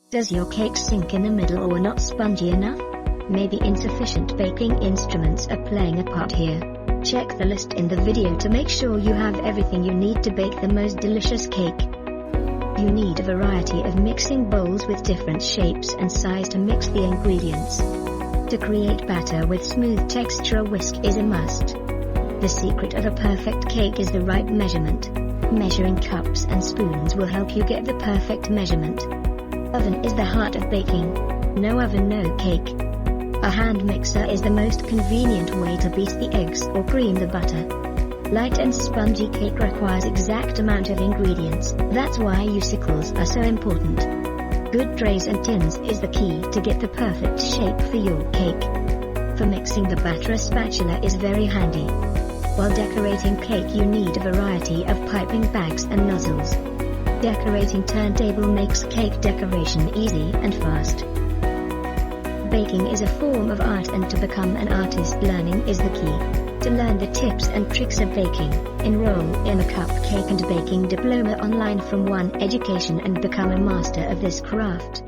Does your cake sink in the middle or not spongy enough? Maybe insufficient baking instruments are playing a part here. Check the list in the video to make sure you have everything you need to bake the most delicious cake. You need a variety of mixing bowls with different shapes and size to mix the ingredients. To create batter with smooth texture, a whisk is a must. The secret of a perfect cake is the right measurement. Measuring cups and spoons will help you get the perfect measurement. Oven is the heart of baking. No oven, no cake. A hand mixer is the most convenient way to beat the eggs or cream the butter. Light and spongy cake requires exact amount of ingredients, that's why secles are so important. Good trays and tins is the key to get the perfect shape for your cake. For mixing the batter, a spatula is very handy. While decorating cake, you need a variety of piping bags and nozzles. Decorating turntable makes cake decoration easy and fast. Baking is a form of art, and to become an artist, learning is the key. To learn the tips and tricks of baking, enroll in a cupcake and baking diploma online from One Education and become a master of this craft.